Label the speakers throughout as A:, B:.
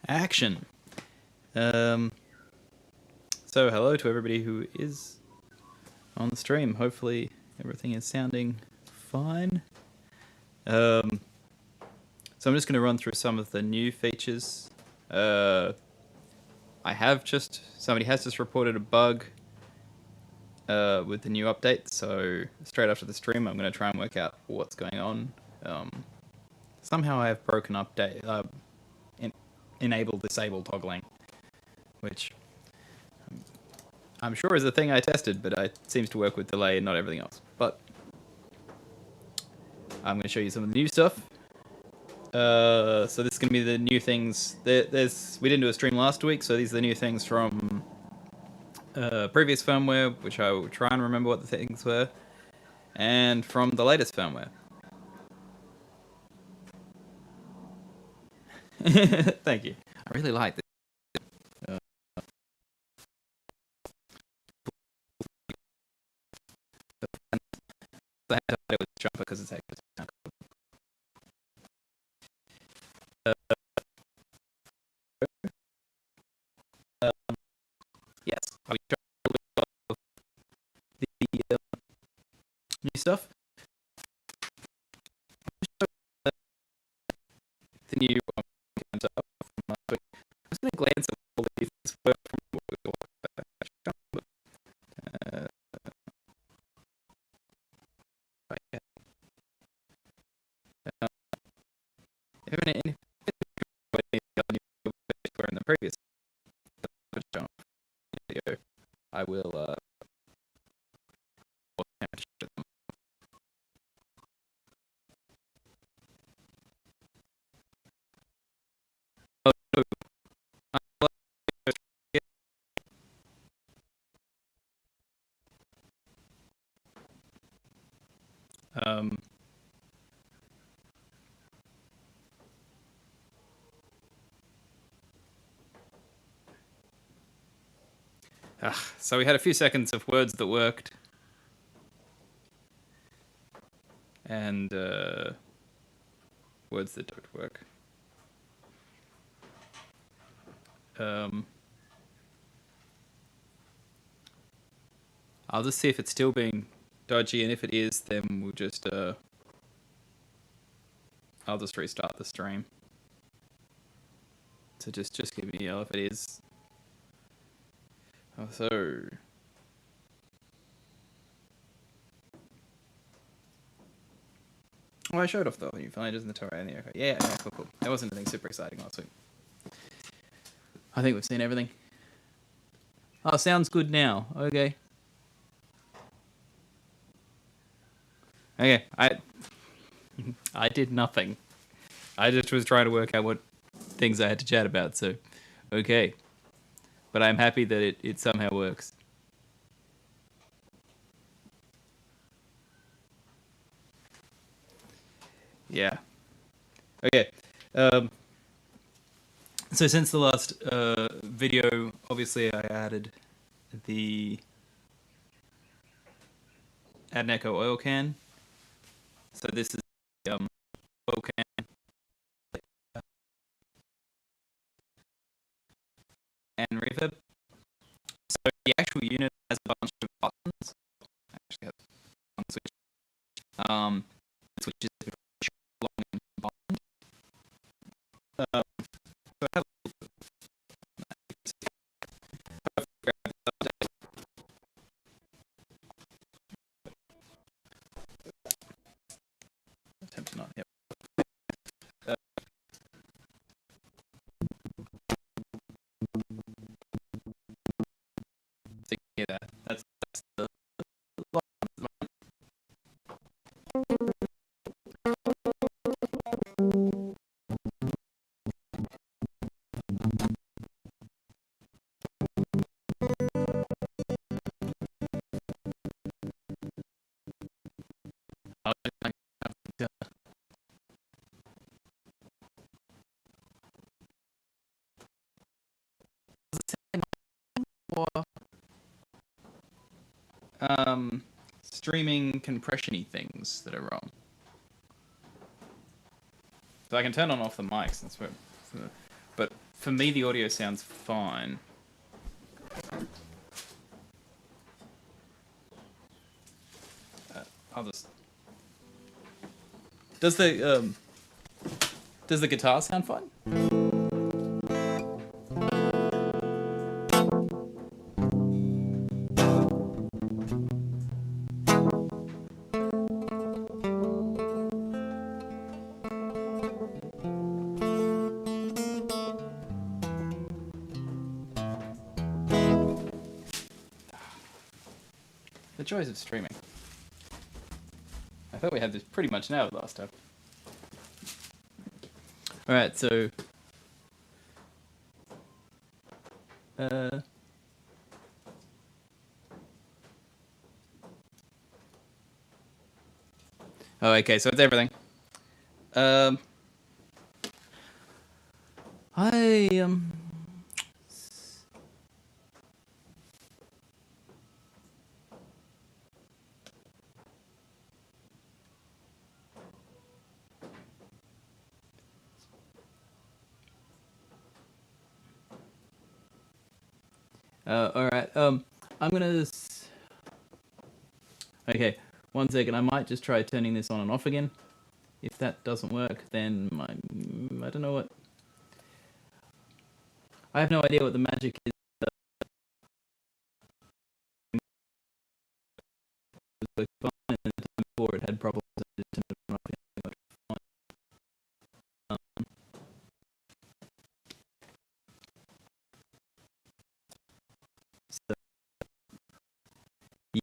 A: Action. So hello to everybody who is on the stream. Hopefully everything is sounding fine. So I'm just going to run through some of the new features. Somebody has just reported a bug with the new update. So straight after the stream, I'm going to try and work out what's going on. Somehow I have broken update, enable disable toggling, which I'm sure is a thing I tested, but it seems to work with delay and not everything else. But I'm going to show you some of the new stuff. So this is going to be the new things. We didn't do a stream last week, so these are the new things from previous firmware, which I will try and remember what the things were, and from the latest firmware. Thank you. I really like this. I had to hide it with jumper because it's actually yes, I'll be trying the new stuff. The new stuff from last week. I'm just going to glance at all these work from what we talked about. In the previous video, I will so we had a few seconds of words that worked, and words that don't work. I'll just see if it's still being dodgy, and if it is, then we'll just I'll just restart the stream. So just give me a yell if it is. So I showed off the new finders in the Torah and the Echo. Yeah, cool. There wasn't anything super exciting last week. I think we've seen everything. Oh, sounds good now. Okay. Okay, I did nothing. I just was trying to work out what things I had to chat about, so okay. But I'm happy that it somehow works. Yeah. Okay. So since the last video, obviously I added the Add an Echo oil can. So this is the oil can. And reverb. So the actual unit has a bunch of buttons. Actually, has one switch. Switches long and combined. So I have attempt to not. Yep. So yeah, that's the. Streaming compression-y things that are wrong. So I can turn on off the mics, but for me, the audio sounds fine. I'll just... Does the guitar sound fine? The joys of streaming. I thought we had this pretty much nailed last time. Alright, so... oh, okay, so it's everything. Alright, I'm gonna... Okay, 1 second, I might just try turning this on and off again. If that doesn't work, then I don't know what... I have no idea what the magic is. And the time before it had problems. So, yeah.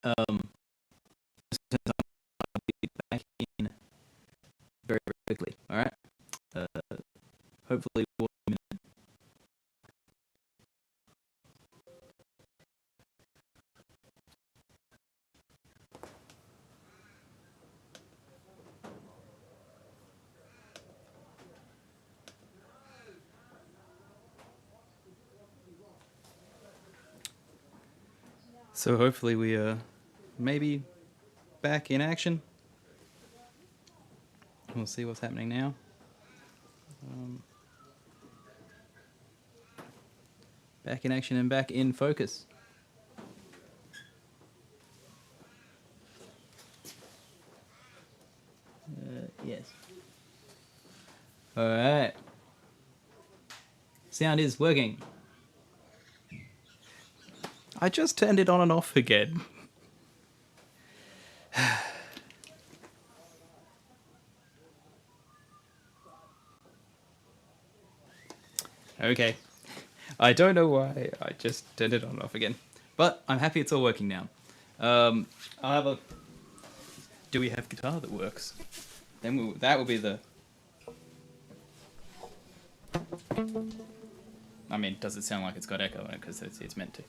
A: I'll be back in very, very quickly. All right. Hopefully. So hopefully we maybe back in action. We'll see what's happening now. Back in action and back in focus. Yes. All right. Sound is working. I just turned it on and off again. Okay. I don't know why I just turned it on and off again. But I'm happy it's all working now. I'll have a... Do we have guitar that works? Then that will be the... I mean, does it sound like it's got echo in it? Because it's meant to.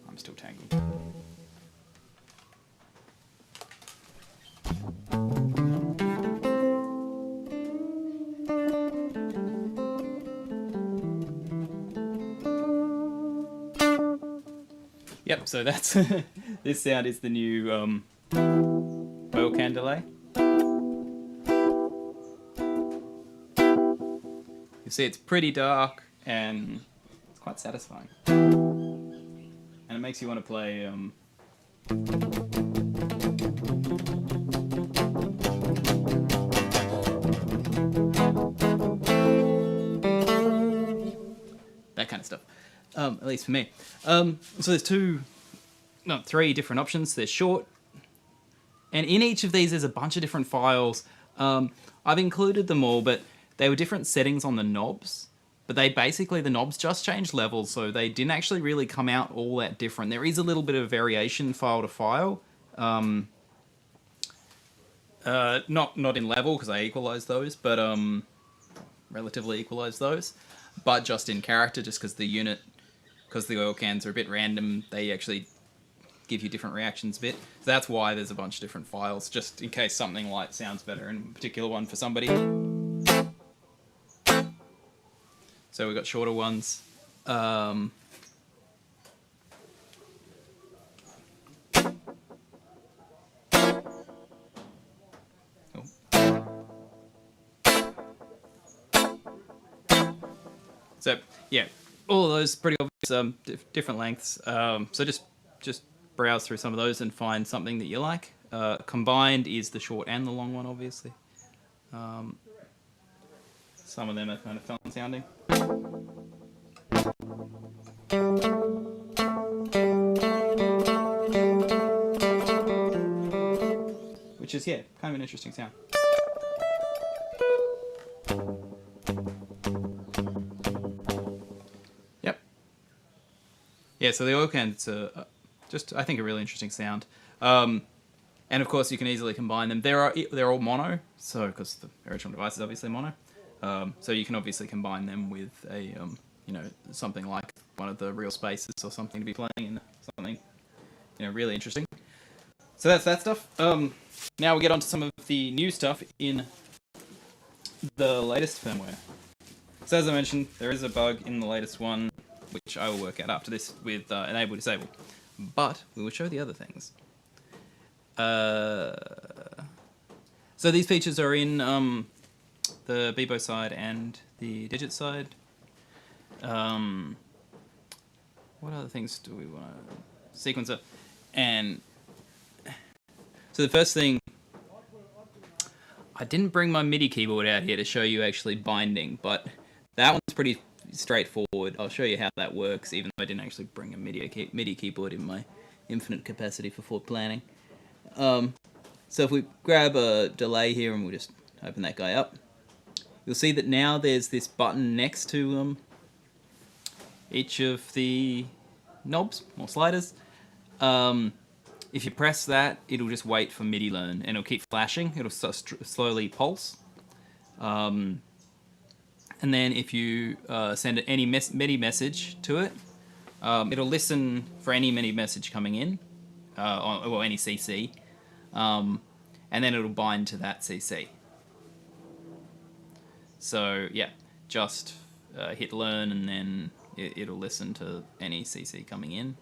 A: I'm still tangled. Yep, so that's... this sound is the new oil can delay. You see it's pretty dark and it's quite satisfying. And it makes you want to play... that kind of stuff. At least for me. So there's three different options. There's short, and in each of these there's a bunch of different files. I've included them all, but they were different settings on the knobs. But the knobs just changed levels, so they didn't actually really come out all that different. There is a little bit of variation file to file. Not in level, because I equalized those, but relatively equalized those. But just in character, just because the oil cans are a bit random, they actually give you different reactions a bit. So that's why there's a bunch of different files, just in case something like sounds better in a particular one for somebody. So we've got shorter ones. Oh. So yeah, all of those pretty obvious, different lengths. So just browse through some of those and find something that you like. Combined is the short and the long one, obviously. Some of them are kind of fun sounding. Which is, yeah, kind of an interesting sound. Yep. Yeah, so the oil cans are just, I think, a really interesting sound. And of course, you can easily combine them. They're all mono, so because the original device is obviously mono. So you can obviously combine them with a, something like one of the real spaces or something to be playing in something, really interesting. So that's that stuff. Now we get on to some of the new stuff in the latest firmware. So as I mentioned, there is a bug in the latest one, which I will work out after this with enable disable. But we will show the other things. So these features are in the Beebo side and the Digit side. What other things do we want to... Sequencer. And so the first thing... I didn't bring my MIDI keyboard out here to show you actually binding, but that one's pretty straightforward. I'll show you how that works, even though I didn't actually bring a MIDI keyboard in my infinite capacity for forward planning. So if we grab a delay here and we'll just open that guy up, you'll see that now there's this button next to each of the knobs or sliders. If you press that, it'll just wait for MIDI learn and it'll keep flashing. It'll slowly pulse. And then if you send any MIDI message to it, it'll listen for any MIDI message coming in, or any CC, and then it'll bind to that CC. So yeah, just hit learn and then it'll listen to any CC coming in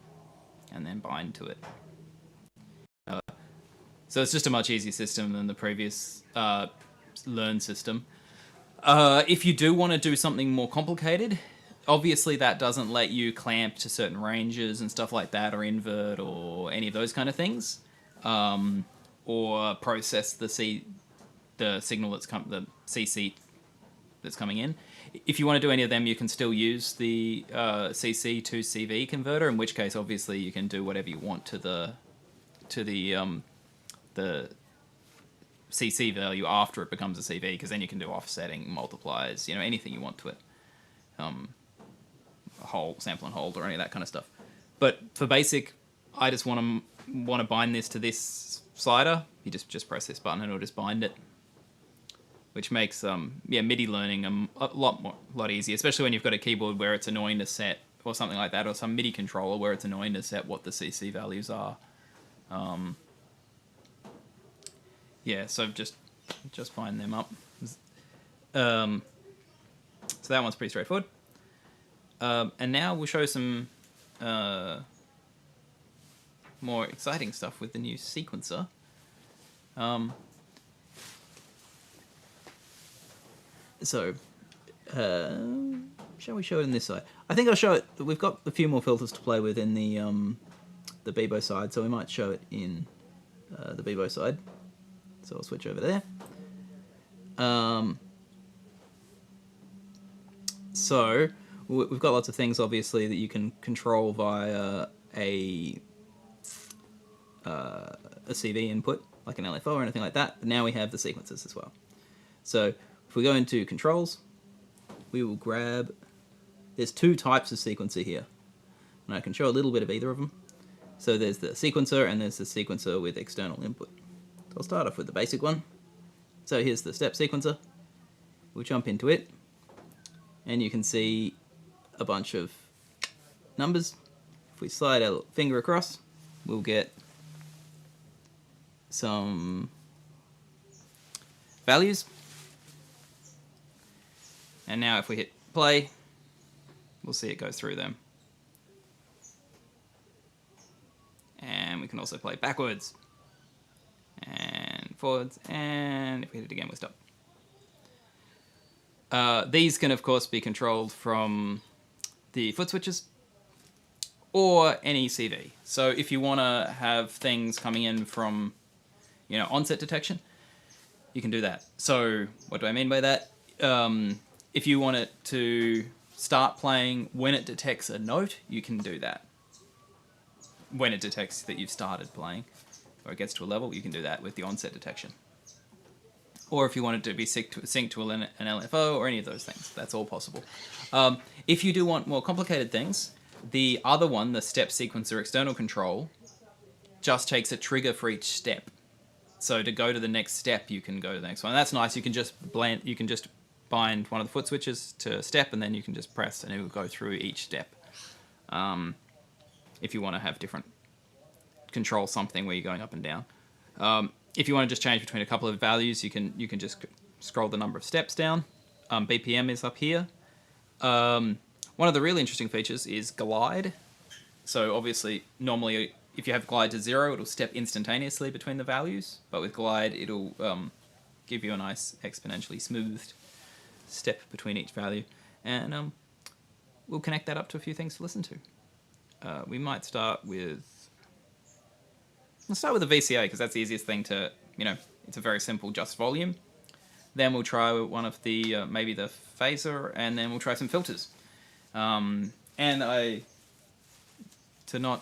A: and then bind to it. So it's just a much easier system than the previous learn system. If you do want to do something more complicated, obviously that doesn't let you clamp to certain ranges and stuff like that, or invert or any of those kind of things, or process the signal that's the CC that's coming in. If you want to do any of them, you can still use the CC to CV converter, in which case obviously you can do whatever you want to the CC value after it becomes a CV, because then you can do offsetting, multipliers, anything you want to it. Sample and hold or any of that kind of stuff. But for basic, I just want to bind this to this slider. You just press this button and it'll just bind it, which makes MIDI learning a lot easier, especially when you've got a keyboard where it's annoying to set, or something like that, or some MIDI controller where it's annoying to set what the CC values are. So just bind them up. So that one's pretty straightforward. And now we'll show some more exciting stuff with the new sequencer. Shall we show it in this side? I think I'll show it. We've got a few more filters to play with in the Beebo side, so we might show it in the Beebo side. So I'll switch over there. So we've got lots of things, obviously, that you can control via a CV input, like an LFO or anything like that. But now we have the sequencers as well. So if we go into controls, we will grab... There's two types of sequencer here, and I can show a little bit of either of them. So there's the sequencer and there's the sequencer with external input. So I'll start off with the basic one. So here's the step sequencer. We'll jump into it, and you can see a bunch of numbers. If we slide our finger across, we'll get some values. And now if we hit play, we'll see it go through them. And we can also play backwards and forwards, and if we hit it again, we'll stop. These can, of course, be controlled from the foot switches or any CV. So if you want to have things coming in from, onset detection, you can do that. So what do I mean by that? If you want it to start playing when it detects a note, you can do that. When it detects that you've started playing, or it gets to a level, you can do that with the onset detection. Or if you want it to be synced to an LFO or any of those things, that's all possible. If you do want more complicated things, the other one, the step sequencer external control, just takes a trigger for each step. So to go to the next step, you can go to the next one. And that's nice. You can just bind one of the foot switches to step, and then you can just press, and it will go through each step. If you want to have different control something where you're going up and down. If you want to just change between a couple of values, you can just scroll the number of steps down. BPM is up here. One of the really interesting features is glide. So obviously, normally if you have glide to 0, it'll step instantaneously between the values. But with glide, it'll give you a nice exponentially smoothed step between each value. And we'll connect that up to a few things to listen to. We might start with... Let's start with the VCA, because that's the easiest thing to, it's a very simple just volume. Then we'll try one of the, maybe the phaser, and then we'll try some filters. And to not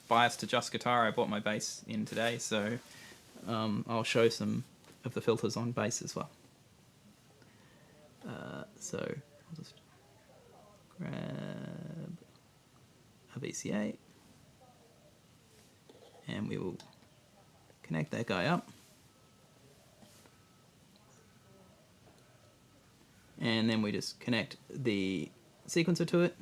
A: bias to just guitar, I bought my bass in today, so I'll show some of the filters on bass as well. So I'll just grab a VCA, and we will connect that guy up. And then we just connect the sequencer to it.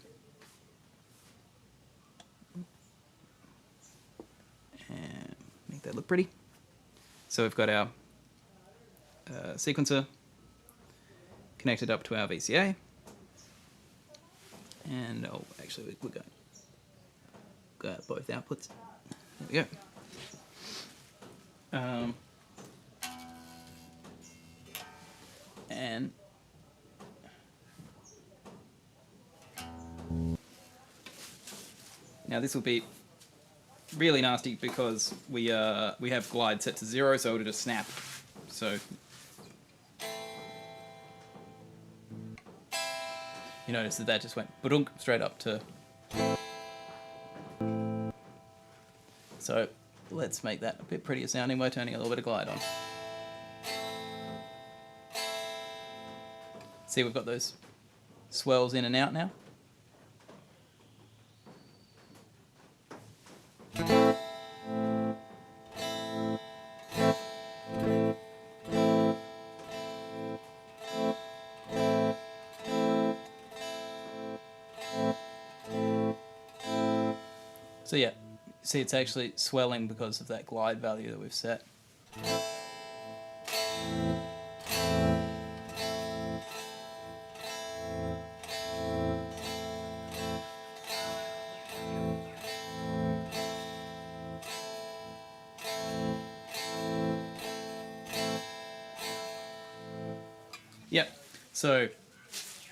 A: And make that look pretty. So we've got our sequencer connected up to our VCA. And actually we're going to go both outputs. There we go. And now this will be really nasty because we have glide set to 0, so it'll just snap. So you notice that just went ba-dunk straight up to. So let's make that a bit prettier sounding by turning a little bit of glide on. See, we've got those swells in and out now. So yeah, see it's actually swelling because of that glide value that we've set. Yep, so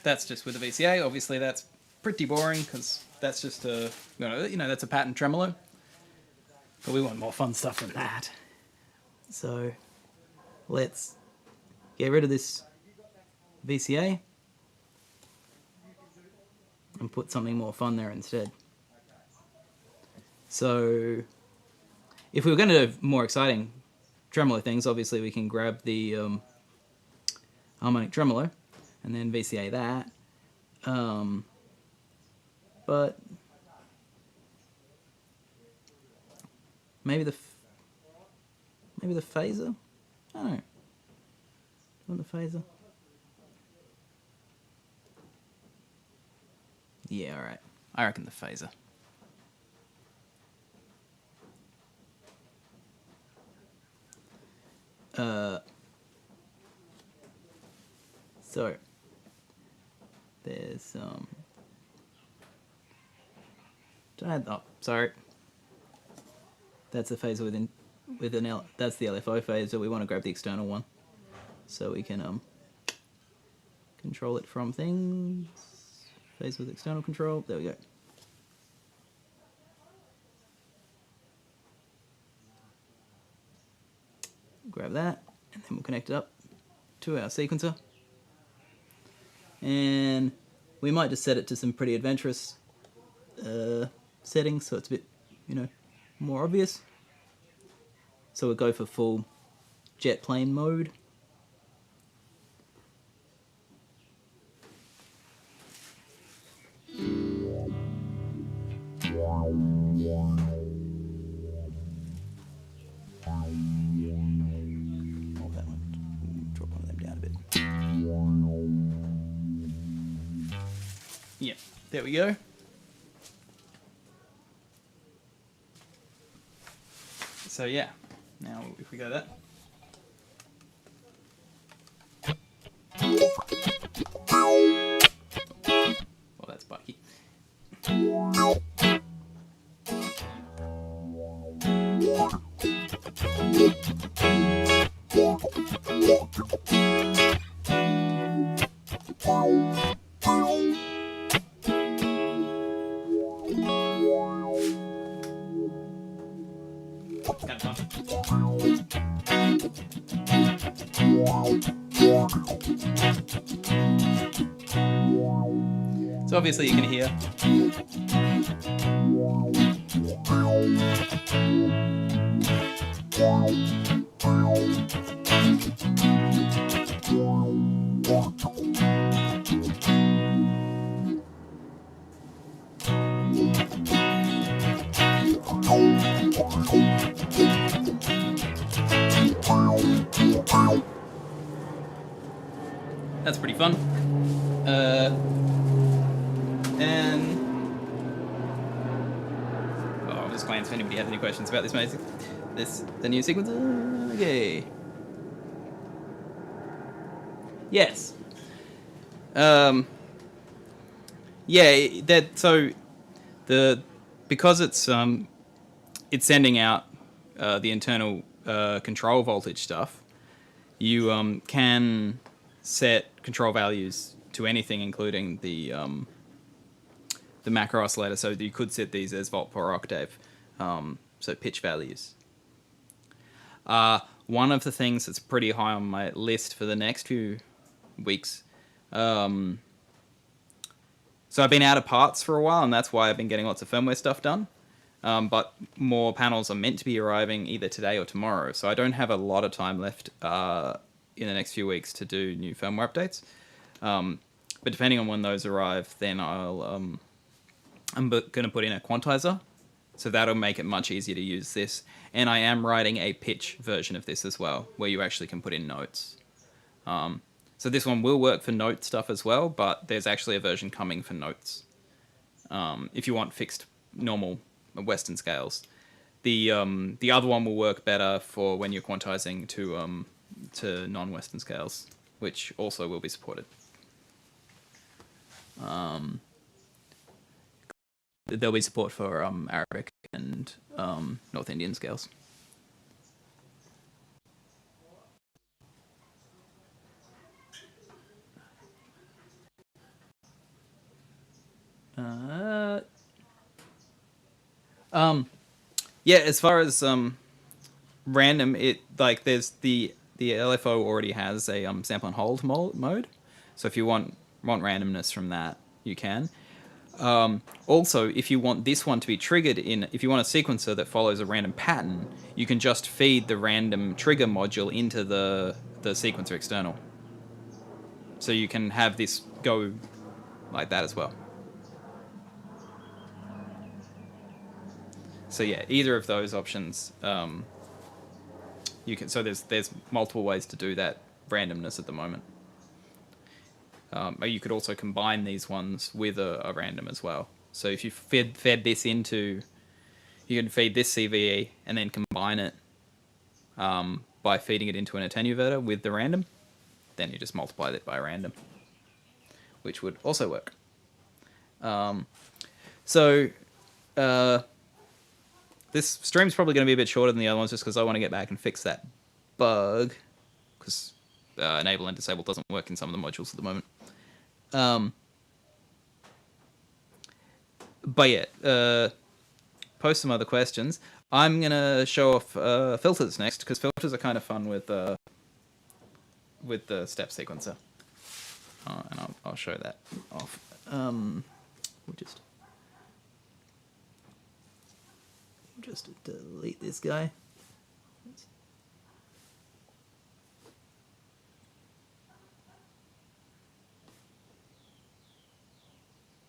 A: that's just with the VCA. Obviously that's pretty boring because that's just a, that's a pattern tremolo. But we want more fun stuff than that. So let's get rid of this VCA and put something more fun there instead. So if we were going to do more exciting tremolo things, obviously we can grab the harmonic tremolo and then VCA that. But maybe the phaser? I don't know. Do you want the phaser? Yeah, alright. I reckon the phaser. So there's oh, sorry. That's the phaser with an L. That's the LFO phaser. We want to grab the external one, so we can control it from things. Phase with external control. There we go. Grab that, and then we'll connect it up to our sequencer. And we might just set it to some pretty adventurous settings, so it's a bit, more obvious. So we'll go for full jet plane mode. Drop one of them down a bit. Yeah, there we go. So yeah, now if we go that. Well, that's spiky. So obviously you can hear. That's pretty fun. And I'll just glance if anybody has any questions about the new sequencer. Okay. Yes. Yeah. Because it's sending out the internal control voltage stuff. You can set control values to anything, including the macro oscillator. So you could set these as volt per octave, so pitch values. One of the things that's pretty high on my list for the next few weeks. So I've been out of parts for a while, and that's why I've been getting lots of firmware stuff done. But more panels are meant to be arriving either today or tomorrow, so I don't have a lot of time left in the next few weeks to do new firmware updates. But depending on when those arrive, then I'm going to put in a quantizer, so that'll make it much easier to use this. And I am writing a pitch version of this as well, where you actually can put in notes. So this one will work for note stuff as well, but there's actually a version coming for notes. If you want fixed normal Western scales. The other one will work better for when you're quantizing to non-Western scales, which also will be supported. There'll be support for Arabic and North Indian scales. Yeah, as far as random, there's the LFO already has a sample and hold mode, so if you want randomness from that, you can. Also, if you want this one to be triggered if you want a sequencer that follows a random pattern, you can just feed the random trigger module into the sequencer external. So you can have this go like that as well. So yeah, either of those options, you can. So there's multiple ways to do that randomness at the moment. You could also combine these ones with a random as well. So if you fed this into, you can feed this CVE and then combine it by feeding it into an attenuator with the random. Then you just multiply it by random, which would also work. This stream's probably going to be a bit shorter than the other ones just because I want to get back and fix that bug, because enable and disable doesn't work in some of the modules at the moment. But yeah, post some other questions. I'm gonna show off filters next because filters are kind of fun with the step sequencer, and I'll show that off. We'll just delete this guy.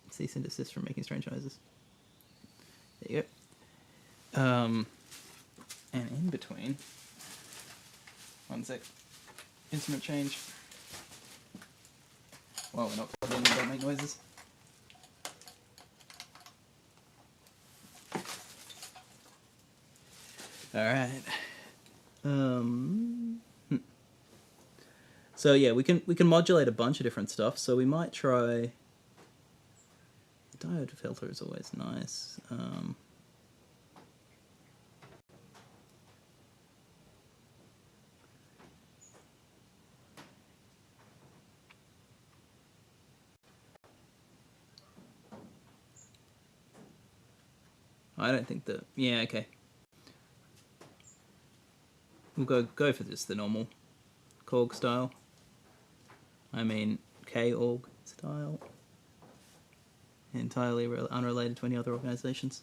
A: Cease and desist from making strange noises. There you go. And in between, one sec. Instrument change. Well, we're not plugged in, don't make noises. Alright. So yeah, we can modulate a bunch of different stuff. So we might try. The diode filter is always nice. I don't think that. Yeah, okay. We'll go for just the normal Korg style. I mean K-Org style. Entirely unrelated to any other organizations.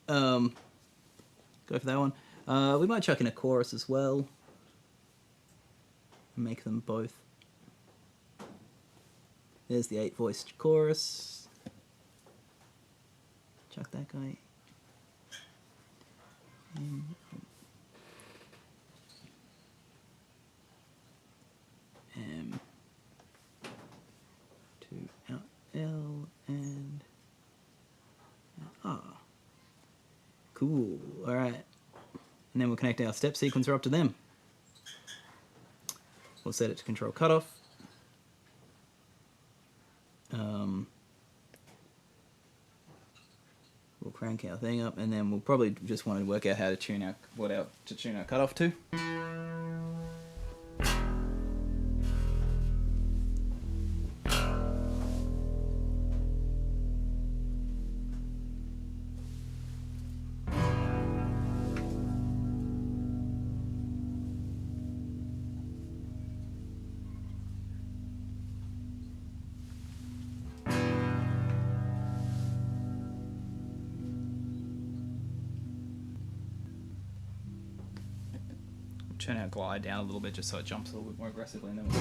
A: Go for that one. We might chuck in a chorus as well. Make them both. There's the 8-voiced chorus. Chuck that guy. M to out L and cool. All right, and then we'll connect our step sequencer up to them. We'll set it to control cutoff. We'll crank our thing up, and then we'll probably just want to work out how to tune our cutoff to. Turn our glide down a little bit just so it jumps a little bit more aggressively, and then we'll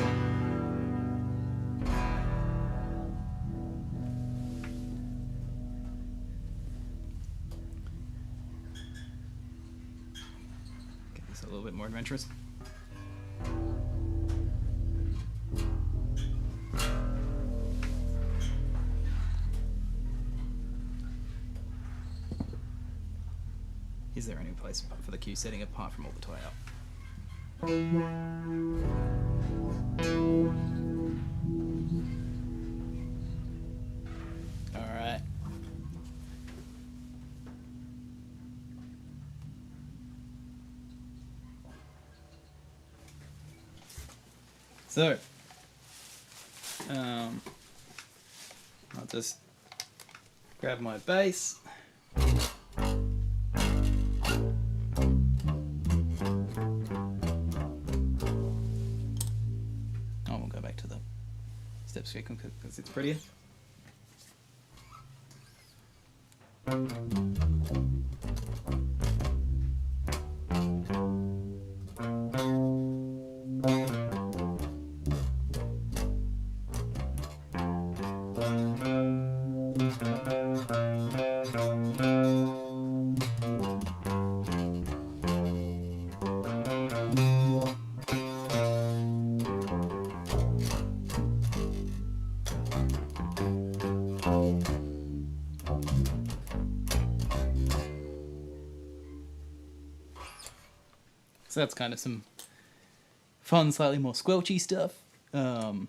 A: get this a little bit more adventurous. Is there any place for the cue setting apart from all the toy out? Alright. So, I'll just grab my bass. Step sequence because it's prettier. So that's kind of some fun, slightly more squelchy stuff. The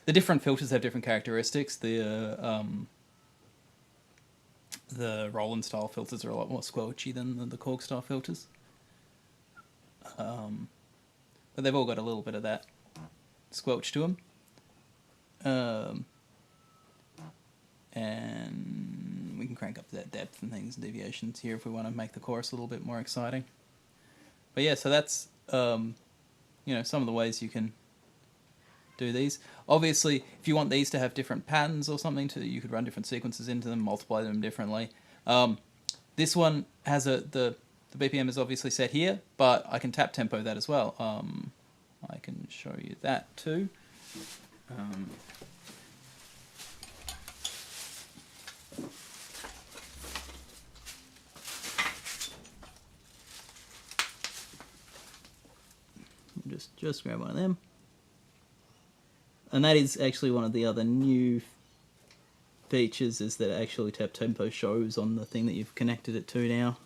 A: different filters have different characteristics. The Roland style filters are a lot more squelchy than the Korg style filters. But they've all got a little bit of that squelch to them. And we can crank up that depth and things and deviations here if we want to make the chorus a little bit more exciting. But yeah, so that's some of the ways you can do these. Obviously, if you want these to have different patterns or something, you could run different sequences into them, multiply them differently. This one has the BPM is obviously set here, but I can tap tempo that as well. I can show you that too. Just grab one of them. And that is actually one of the other new features, is that actually tap tempo shows on the thing that you've connected it to now,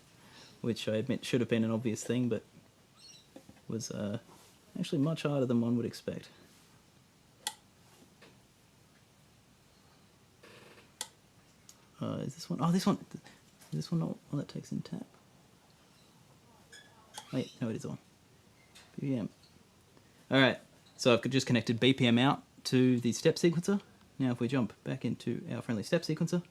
A: which I admit should have been an obvious thing, but was actually much harder than one would expect. Is this one? Oh, this one. Is this one not one that takes in tap? Wait, no, it is on. BPM. Alright, so I've just connected BPM out to the step sequencer. Now if we jump back into our friendly step sequencer,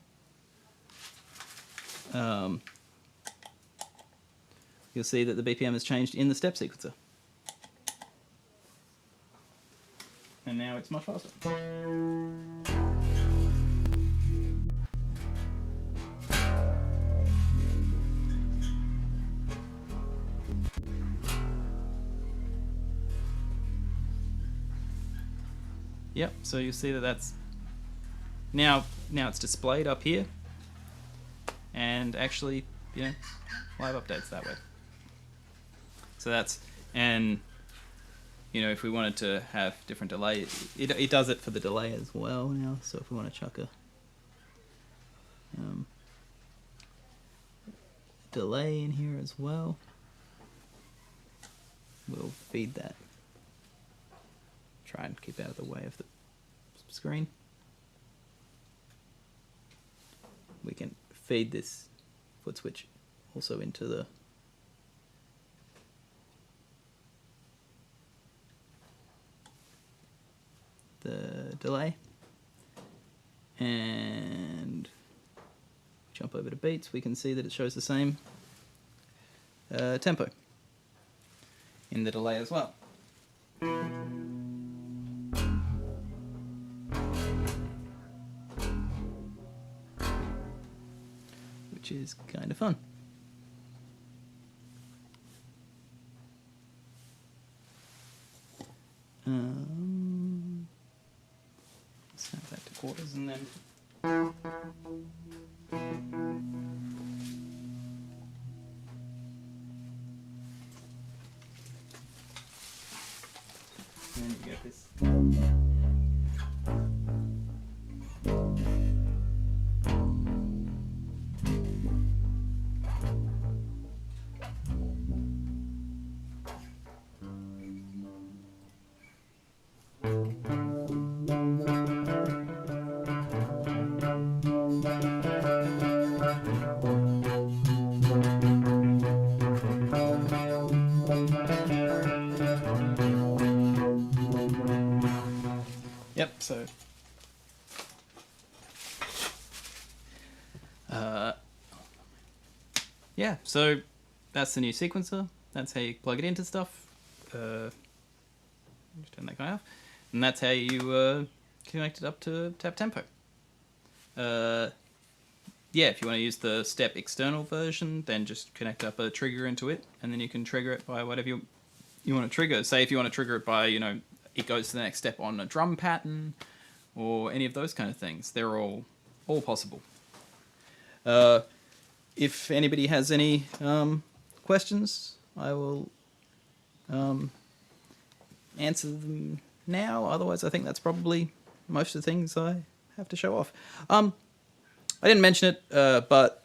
A: you'll see that the BPM has changed in the step sequencer. And now it's much faster. Yep, so you'll see that that's now it's displayed up here, and actually, live updates that way. So that's, and if we wanted to have different delay, it does it for the delay as well now. So if we want to chuck a delay in here as well, we'll feed that. Try and keep out of the way of the screen. We can feed this foot switch also into the delay, and jump over to beats. We can see that it shows the same tempo in the delay as well. Which is kind of fun. Snap that to quarters and then you get this. Yep, so yeah, so that's the new sequencer. That's how you plug it into stuff. Just turn that guy off. And that's how you connect it up to tap tempo. Yeah, if you want to use the step external version, then just connect up a trigger into it, and then you can trigger it by whatever you want to trigger. Say if you want to trigger it by, it goes to the next step on a drum pattern, or any of those kind of things. They're all possible. If anybody has any questions, I will answer them now. Otherwise, I think that's probably most of the things I have to show off. I didn't mention it, but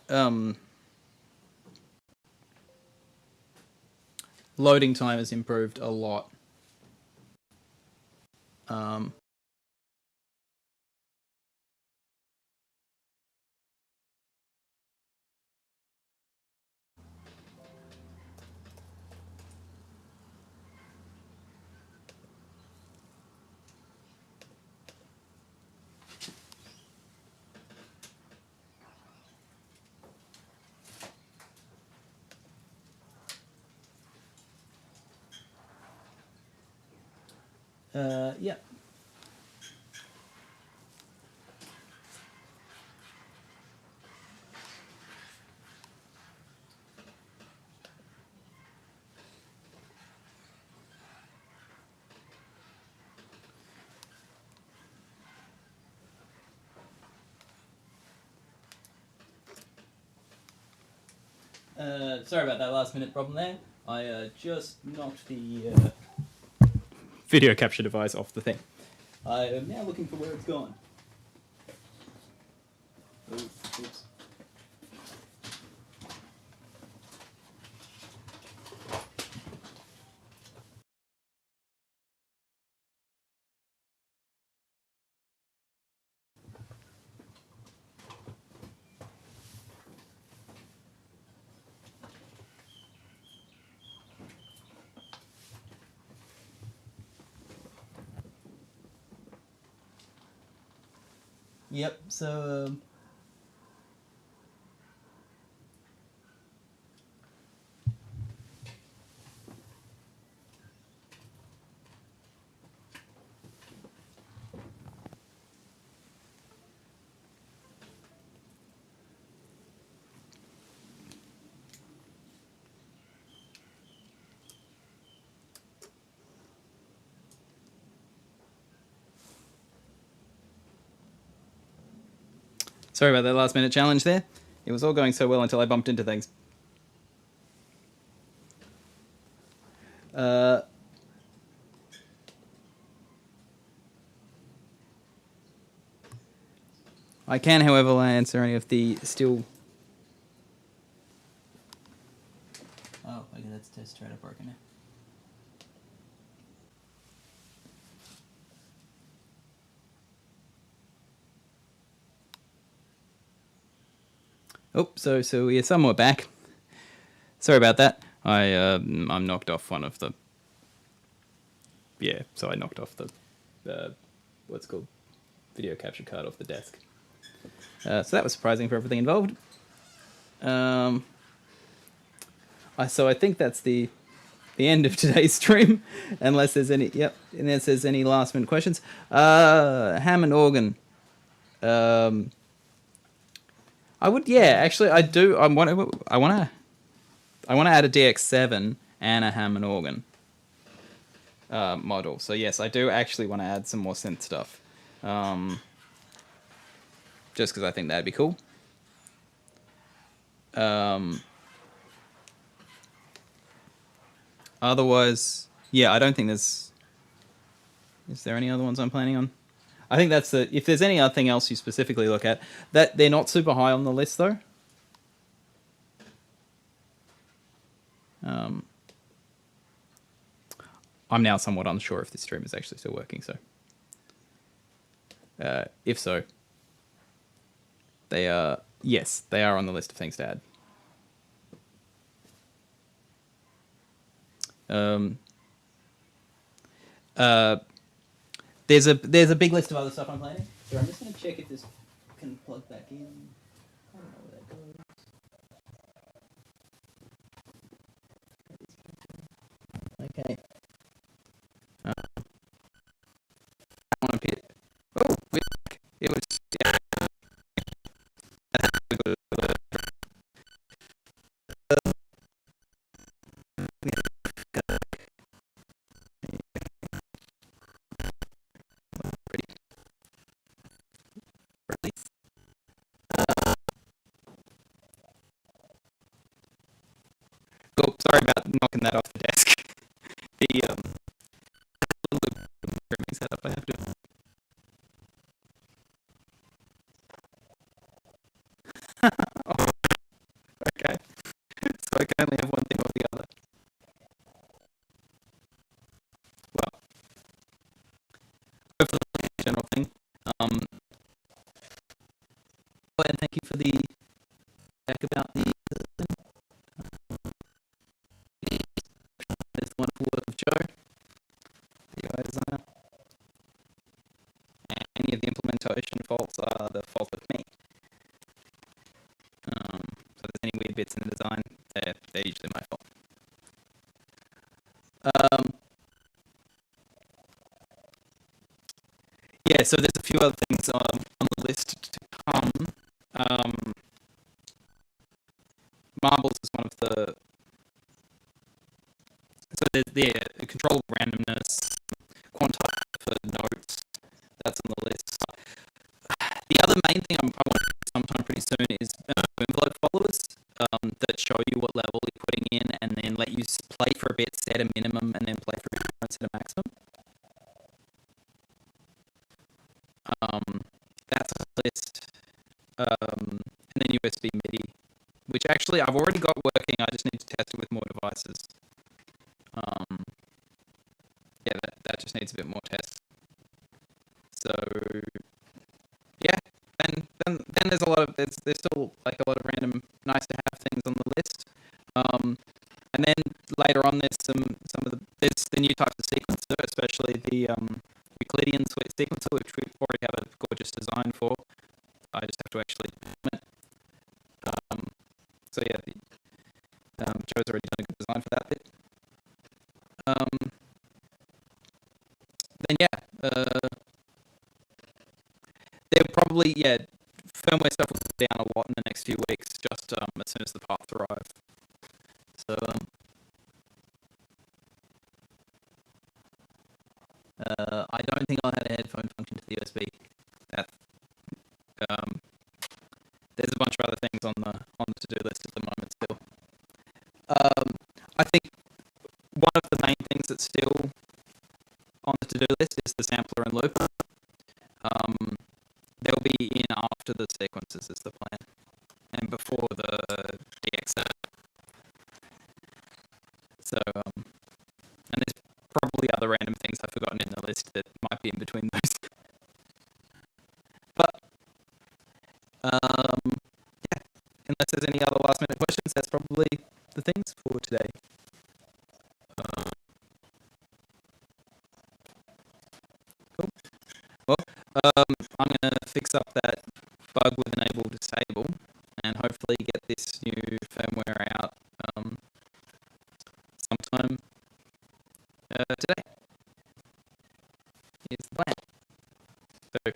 A: loading time has improved a lot. Yeah. Sorry about that last minute problem there. I just knocked the video capture device off the thing. I am now looking for where it's gone. Oh, oops. Yep, so sorry about that last minute challenge there. It was all going so well until I bumped into things. I can, however, answer any of the still... Oh, okay, that's straight up broken now. Oh, so we're somewhat back. Sorry about that. I'm knocked off one of the... Yeah, so I knocked off the what's called video capture card off the desk. So that was surprising for everything involved. So I think that's the end of today's stream, unless there's any... Yep, unless there's any last minute questions. Hammond organ. I would, yeah, actually, I do. I want to add a DX7 and a Hammond organ model. So yes, I do actually want to add some more synth stuff, just because I think that'd be cool. Otherwise, yeah, I don't think there's... Is there any other ones I'm planning on? I think that's the... If there's any other thing else you specifically look at, that they're not super high on the list though. I'm now somewhat unsure if this stream is actually still working, so... if so, they are... Yes, they are on the list of things to add. There's a big list of other stuff I'm planning. So I'm just going to check if this can plug back in. I don't know where that goes. Okay. Oh, it was... Yeah. Oh, sorry about knocking that off the desk. The streaming setup I have to... Oh, okay. So I can only have one thing or the other. Well, hopefully that's a general thing. And thank you for the feedback about the this wonderful work of Joe, the UI designer. And any of the implementation faults are the fault of me. So if there's any weird bits in the design, they're usually my fault. so there's a few other things on the list to come. Marbles is one of the... So there's the controllable randomness, quantize for notes, that's on the list. The other main thing I want to do sometime pretty soon is envelope followers that show you what level you're putting in and then let you play for a bit, set a minimum, and then play for a bit, set a maximum. That's a list. And then USB MIDI, which actually I've already got working. I just need to test it with more devices. Yeah, that just needs a bit more tests. So yeah, and then there's a lot of there's still like a lot of random nice to have things on the list. And then later on there's there's the new types of sequencer, especially the Euclidean sequencer, which we already have a gorgeous design for. I just have to actually implement. So yeah, Joe's already done a good design for that bit. Then yeah, they'll probably firmware stuff will go down a lot in the next few weeks, just as soon as the parts arrive. So I don't think I'll add a headphone function to the USB. There's a bunch of other things on the to-do list at the moment still. I think one of the main things that's still on the to-do list is the sampler and loop. They'll be in after the sequences is the plan, and before the DXA. So, and there's probably other random things I've forgotten in the list that might be in between those. But, yeah, unless there's any other last minute questions, that's probably the things for today. Cool. Well, I'm going to fix up that bug with enable disable and hopefully get this new firmware out sometime today. Is the plan. So,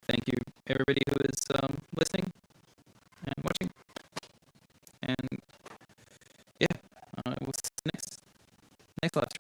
A: thank you everybody who is listening and watching. And yeah, we'll see you next live.